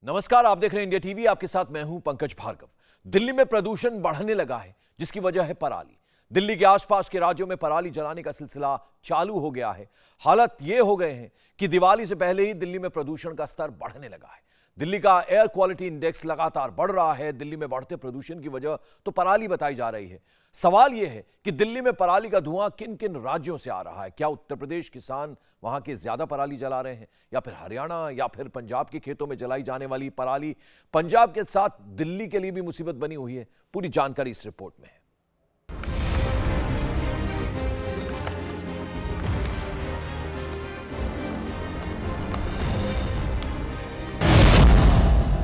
नमस्कार, आप देख रहे हैं इंडिया टीवी। आपके साथ मैं हूं पंकज भार्गव। दिल्ली में प्रदूषण बढ़ने लगा है, जिसकी वजह है पराली। दिल्ली के आसपास के राज्यों में पराली जलाने का सिलसिला चालू हो गया है। हालत ये हो गए हैं कि दिवाली से पहले ही दिल्ली में प्रदूषण का स्तर बढ़ने लगा है। दिल्ली का एयर क्वालिटी इंडेक्स लगातार बढ़ रहा है। दिल्ली में बढ़ते प्रदूषण की वजह तो पराली बताई जा रही है। सवाल यह है कि दिल्ली में पराली का धुआं किन किन राज्यों से आ रहा है। क्या उत्तर प्रदेश किसान वहां के ज्यादा पराली जला रहे हैं, या फिर हरियाणा या फिर पंजाब के खेतों में जलाई जाने वाली पराली पंजाब के साथ दिल्ली के लिए भी मुसीबत बनी हुई है? पूरी जानकारी इस रिपोर्ट में है।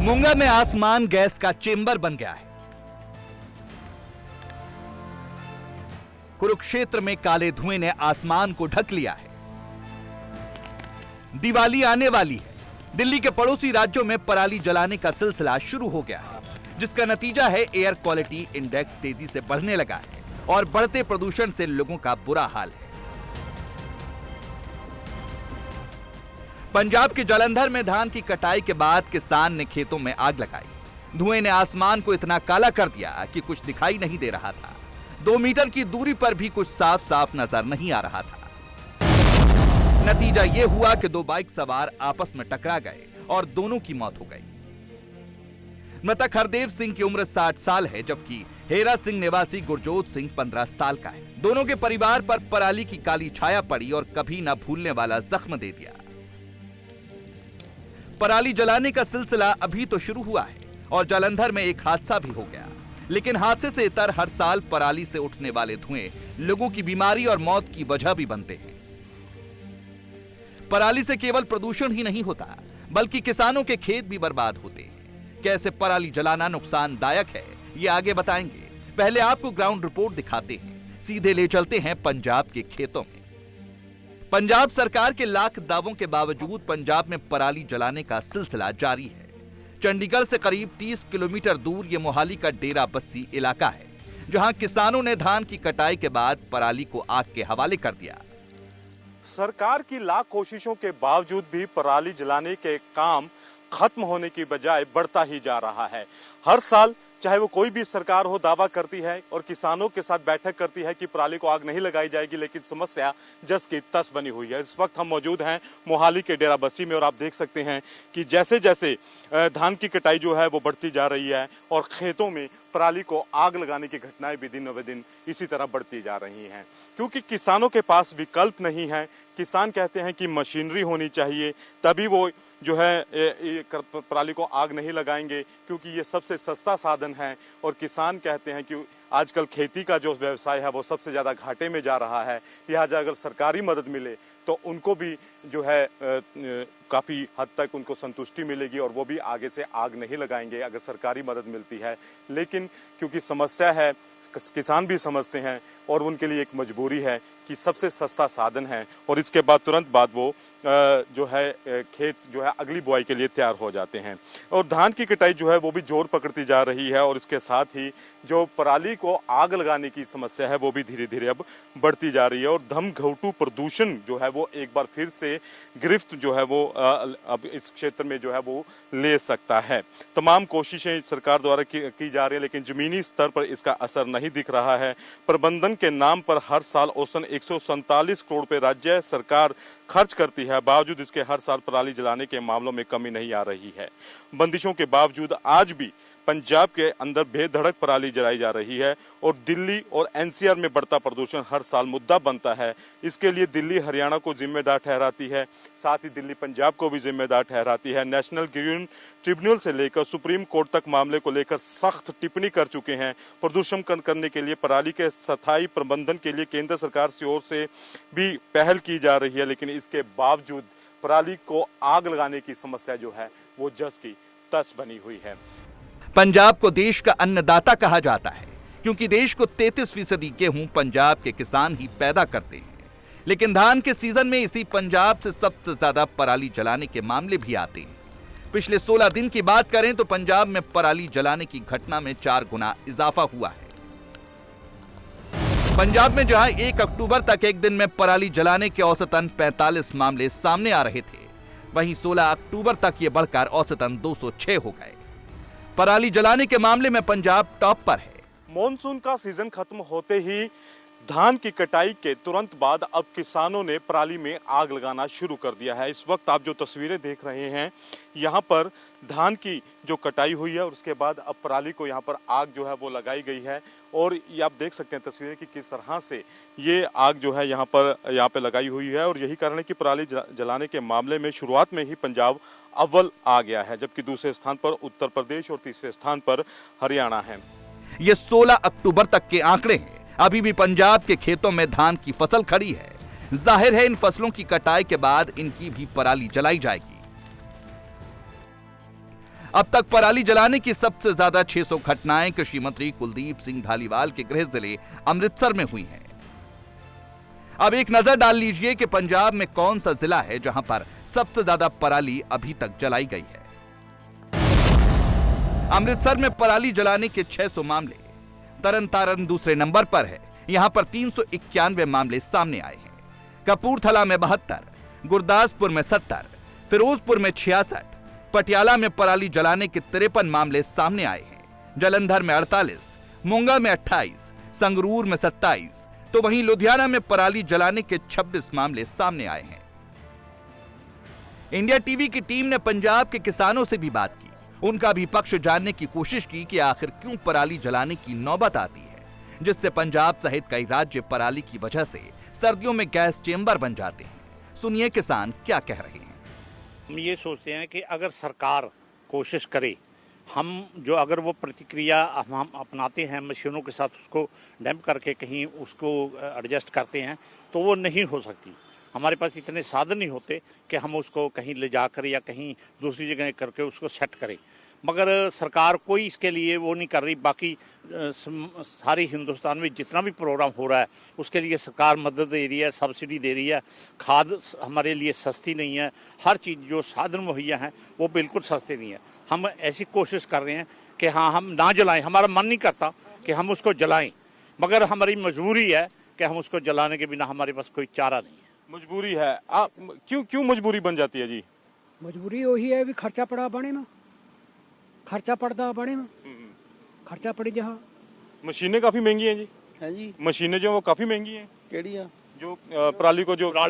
मूंगा में आसमान गैस का चेंबर बन गया है। कुरुक्षेत्र में काले धुएं ने आसमान को ढक लिया है। दिवाली आने वाली है। दिल्ली के पड़ोसी राज्यों में पराली जलाने का सिलसिला शुरू हो गया है, जिसका नतीजा है एयर क्वालिटी इंडेक्स तेजी से बढ़ने लगा है और बढ़ते प्रदूषण से लोगों का बुरा हाल है। पंजाब के जालंधर में धान की कटाई के बाद किसान ने खेतों में आग लगाई। धुएं ने आसमान को इतना काला कर दिया कि कुछ दिखाई नहीं दे रहा था। 2 मीटर की दूरी पर भी कुछ साफ साफ नजर नहीं आ रहा था। नतीजा यह हुआ कि 2 बाइक सवार आपस में टकरा गए और दोनों की मौत हो गई। मृतक हरदेव सिंह की उम्र 60 साल है, जबकि हेरा सिंह निवासी गुरजोत सिंह 15 साल का है। दोनों के परिवार पर पराली की काली छाया पड़ी और कभी न भूलने वाला जख्म दे दिया। पराली जलाने का सिलसिला अभी तो शुरू हुआ है और जालंधर में एक हादसा भी हो गया, लेकिन हादसे से इतर हर साल पराली से उठने वाले धुएं लोगों की बीमारी और मौत की वजह भी बनते हैं। पराली से केवल प्रदूषण ही नहीं होता, बल्कि किसानों के खेत भी बर्बाद होते हैं। कैसे पराली जलाना नुकसानदायक है, ये आगे बताएंगे। पहले आपको ग्राउंड रिपोर्ट दिखाते हैं। सीधे ले चलते हैं पंजाब के खेतों में। पंजाब सरकार के लाख दावों के बावजूद पंजाब में पराली जलाने का सिलसिला जारी है। चंडीगढ़ से करीब 30 किलोमीटर दूर ये मोहाली का डेरा बस्सी इलाका है, जहां किसानों ने धान की कटाई के बाद पराली को आग के हवाले कर दिया। सरकार की लाख कोशिशों के बावजूद भी पराली जलाने के काम खत्म होने की बजाय बढ़ता ही जा रहा है। हर साल चाहे वो कोई भी सरकार हो, दावा करती है और किसानों के साथ बैठक करती है कि पराली को आग नहीं लगाई जाएगी, लेकिन समस्या जस की तस बनी हुई है। इस वक्त हम मौजूद हैं मोहाली के डेरा बस्सी में और आप देख सकते हैं कि जैसे जैसे धान की कटाई जो है वो बढ़ती जा रही है और खेतों में पराली को आग लगाने की घटनाएं भी दिन ब दिन इसी तरह बढ़ती जा रही हैं, क्योंकि किसानों के पास विकल्प नहीं है। किसान कहते हैं कि मशीनरी होनी चाहिए, तभी वो जो है पराली को आग नहीं लगाएंगे, क्योंकि ये सबसे सस्ता साधन है। और किसान कहते हैं कि आजकल खेती का जो व्यवसाय है वो सबसे ज़्यादा घाटे में जा रहा है। लिहाजा अगर सरकारी मदद मिले तो उनको भी जो है काफ़ी हद तक उनको संतुष्टि मिलेगी और वो भी आगे से आग नहीं लगाएंगे अगर सरकारी मदद मिलती है। लेकिन क्योंकि समस्या है, किसान भी समझते हैं और उनके लिए एक मजबूरी है कि सबसे सस्ता साधन है और इसके बाद तुरंत बाद वो जो है खेत जो है अगली बुआई के लिए तैयार हो जाते हैं। और धान की कटाई जो है वो भी जोर पकड़ती जा रही है और इसके साथ ही जो पराली को आग लगाने की समस्या है वो भी धीरे धीरे अब बढ़ती जा रही है। और धमघोटू प्रदूषण जो है वो एक बार फिर से गिरफ्त जो है वो अब इस क्षेत्र में जो है वो ले सकता है। तमाम कोशिशें सरकार द्वारा की जा रही है, लेकिन जमीनी स्तर पर इसका असर नहीं दिख रहा है। प्रबंधन के नाम पर हर साल औसतन 147 करोड़ रुपए राज्य सरकार खर्च करती है, बावजूद इसके हर साल पराली जलाने के मामलों में कमी नहीं आ रही है। बंदिशों के बावजूद आज भी पंजाब के अंदर बेधड़क पराली जलाई जा रही है और दिल्ली और एनसीआर में बढ़ता प्रदूषण हर साल मुद्दा बनता है। इसके लिए दिल्ली हरियाणा को जिम्मेदार ठहराती है, साथ ही दिल्ली पंजाब को भी जिम्मेदार ठहराती है। नेशनल ग्रीन ट्रिब्यूनल से लेकर सुप्रीम कोर्ट तक मामले को लेकर सख्त टिप्पणी कर चुके हैं। प्रदूषण कम करने के लिए पराली के स्थायी प्रबंधन के लिए केंद्र सरकार की ओर से भी पहल की जा रही है, लेकिन इसके बावजूद पराली को आग लगाने की समस्या जो है वो जस की तस बनी हुई है। पंजाब को देश का अन्नदाता कहा जाता है, क्योंकि देश को 33% गेहूं पंजाब के किसान ही पैदा करते हैं। लेकिन धान के सीजन में इसी पंजाब से सबसे ज्यादा पराली जलाने के मामले भी आते हैं। पिछले 16 दिन की बात करें तो पंजाब में पराली जलाने की घटना में 4 गुना इजाफा हुआ है। पंजाब में जहां 1 अक्टूबर तक एक दिन में पराली जलाने के औसतन 45 मामले सामने आ रहे थे, वहीं 16 अक्टूबर तक ये बढ़कर औसतन 206 हो गए। पराली जलाने के मामले में पंजाब टॉप पर है। मॉनसून का सीजन खत्म होते ही धान की कटाई के तुरंत बाद अब किसानों ने पराली में आग लगाना शुरू कर दिया है। इस वक्त आप जो तस्वीरें देख रहे हैं, यहाँ पर धान की जो कटाई हुई है और उसके बाद अब पराली को यहाँ पर आग जो है वो लगाई गई है। और ये आप देख सकते हैं तस्वीरें कि किस तरह से ये आग जो है यहाँ पे लगाई हुई है। और यही कारण है कि पराली जलाने के मामले में शुरुआत में ही पंजाब अव्वल आ गया है, जबकि दूसरे स्थान पर उत्तर प्रदेश और तीसरे स्थान पर हरियाणा है। ये 16 अक्टूबर तक के आंकड़े हैं। अभी भी पंजाब के खेतों में धान की फसल खड़ी है। जाहिर है इन फसलों की कटाई के बाद इनकी भी पराली जलाई जाएगी। अब तक पराली जलाने की सबसे ज्यादा 600 घटनाएं कृषि मंत्री कुलदीप सिंह धालीवाल के गृह जिले अमृतसर में हुई हैं। अब एक नजर डाल लीजिए कि पंजाब में कौन सा जिला है जहां पर सबसे ज्यादा पराली अभी तक जलाई गई है। अमृतसर में पराली जलाने के 600 मामले। तरन दूसरे नंबर पर है, यहां पर 391 मामले सामने आए हैं। कपूरथला में 72, गुरदासपुर में 70, फिरोजपुर में 66, पटियाला में पराली जलाने के 53 मामले सामने आए हैं। जालंधर में 48, मोंगा में 28, संगरूर में 27, तो वहीं लुधियाना में पराली जलाने के 26 मामले सामने आए हैं। इंडिया टीवी की टीम ने पंजाब के किसानों से भी बात की, उनका भी पक्ष जानने की कोशिश की कि आखिर क्यों पराली जलाने की नौबत आती है, जिससे पंजाब सहित कई राज्य पराली की वजह से सर्दियों में गैस चेंबर बन जाते हैं। सुनिए किसान क्या कह रहे हैं। हम ये सोचते हैं कि अगर सरकार कोशिश करे, हम जो अगर वो प्रतिक्रिया हम अपनाते हैं, मशीनों के साथ उसको डैम्प करके कहीं उसको एडजस्ट करते हैं, तो वो नहीं हो सकती। हमारे पास इतने साधन नहीं होते कि हम उसको कहीं ले जाकर या कहीं दूसरी जगह करके उसको सेट करें। मगर सरकार कोई इसके लिए वो नहीं कर रही। बाकी सारे हिंदुस्तान में जितना भी प्रोग्राम हो रहा है उसके लिए सरकार मदद दे रही है, सब्सिडी दे रही है। खाद हमारे लिए सस्ती नहीं है, हर चीज़ जो साधन मुहैया हैं वो बिल्कुल सस्ते नहीं है। हम ऐसी कोशिश कर रहे हैं कि हाँ, हम ना जलाएं। हमारा मन नहीं करता कि हम उसको जलाएं, मगर हमारी मजबूरी है कि हम उसको जलाने के बिना हमारे पास कोई चारा नहीं है। मजबूरी है। आप क्यों मजबूरी बन जाती है जी? मजबूरी वही है भी खर्चा पड़ा बने में, खर्चा पड़ता बने में, खर्चा पड़ी जहाँ। मशीनें काफी महंगी हैं जी। है जी। मशीनें जो वो काफी महंगी हैं। केड़ियां? जो पराली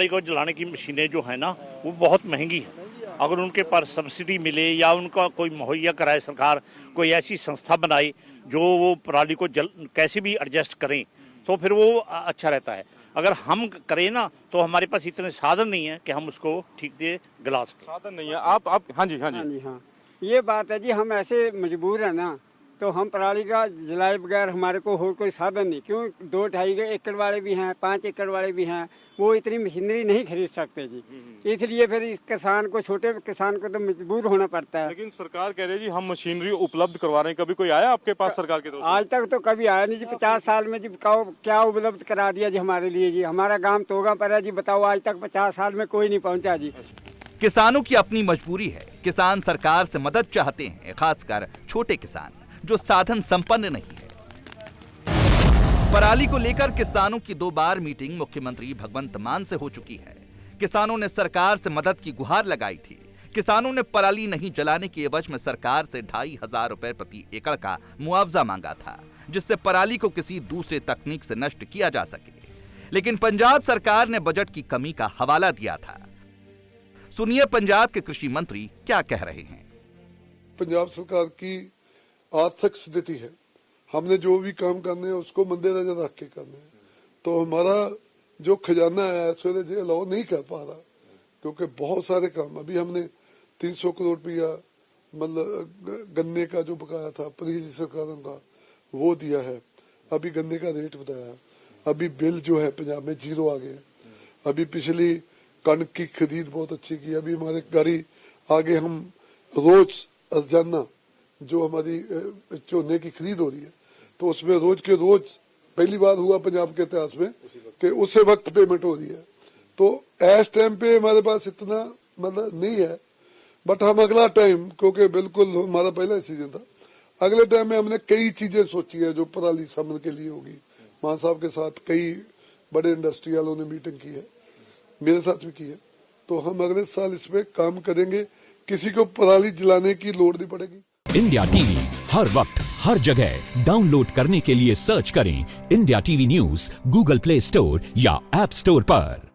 को जलाने की मशीनें जो है ना वो बहुत महंगी है। अगर उनके पास सब्सिडी मिले या उनका कोई मुहैया कराए सरकार, कोई ऐसी संस्था बनाए जो वो पराली को कैसे भी एडजस्ट करें, तो फिर वो अच्छा रहता है। अगर हम करें ना तो हमारे पास इतने साधन नहीं है कि हम उसको ठीक से गला सकें। साधन नहीं है। आप हाँ जी हाँ, ये बात है जी। हम ऐसे मजबूर है ना, तो हम पराली का जलाए बगैर हमारे को और कोई साधन नहीं। क्यों 2-2.5 एकड़ वाले भी हैं, 5 एकड़ वाले भी हैं, वो इतनी मशीनरी नहीं खरीद सकते जी। इसलिए फिर इस किसान को, छोटे किसान को तो मजबूर होना पड़ता है। लेकिन सरकार कह रही है जी हम मशीनरी उपलब्ध करवा रहे हैं। कभी कोई आया आपके पास सरकार की तरफ से? आज तक तो कभी आया नहीं जी। 50 साल में जी क्या उपलब्ध करा दिया जी हमारे लिए जी। हमारा गाँव तोगा पर है जी, बताओ आज तक 50 साल में कोई नहीं पहुँचा जी। किसानों की अपनी मजबूरी है। किसान सरकार से मदद चाहते हैं, खासकर छोटे किसान जो साधन संपन्न नहीं है। पराली को लेकर किसानों की 2 बार मीटिंग मुख्यमंत्री भगवंत मान से हो चुकी है। किसानों ने सरकार से मदद की गुहार लगाई थी। किसानों ने पराली नहीं जलाने के एवज में सरकार से 2,500 रुपए प्रति एकड़ का मुआवजा मांगा था, जिससे पराली को किसी दूसरे तकनीक से नष्ट किया जा सके। लेकिन पंजाब सरकार ने बजट की कमी का हवाला दिया था। सुनिए पंजाब के कृषि मंत्री क्या कह रहे हैं। पंजाब सरकार की आर्थिक स्थिति है, हमने जो भी काम करने हैं उसको मद्देनजर रख के करने हैं। तो हमारा जो खजाना है इस वेले अलाउ नहीं कर पा रहा, क्योंकि बहुत सारे काम अभी हमने 300 करोड़ रुपया मतलब गन्ने का जो बकाया था पिछली सरकारों का वो दिया है। अभी गन्ने का रेट बताया, अभी बिल जो है पंजाब में 0 आ गए। अभी पिछली कणक की खरीद बहुत अच्छी की। अभी हमारे गाड़ी आगे हम रोज रोजाना जो हमारी चोने की खरीद हो रही है, तो उसमें रोज के रोज पहली बार हुआ पंजाब के इतिहास में कि उसे वक्त पेमेंट हो रही है। तो इस टाइम पे हमारे पास इतना मतलब नहीं है, बट हम अगला टाइम, क्योंकि बिल्कुल हमारा पहला सीजन था, अगले टाइम में हमने कई चीजें सोची है जो पराली समन के लिए होगी। मान साहब के साथ कई बड़े इंडस्ट्री वालों ने मीटिंग की है, मेरे साथ भी की है। तो हम अगले साल इस पे काम करेंगे, किसी को पराली जलाने की लोड़ नहीं पड़ेगी। इंडिया टीवी हर वक्त हर जगह डाउनलोड करने के लिए सर्च करें India TV news Google play store या ऐप स्टोर पर।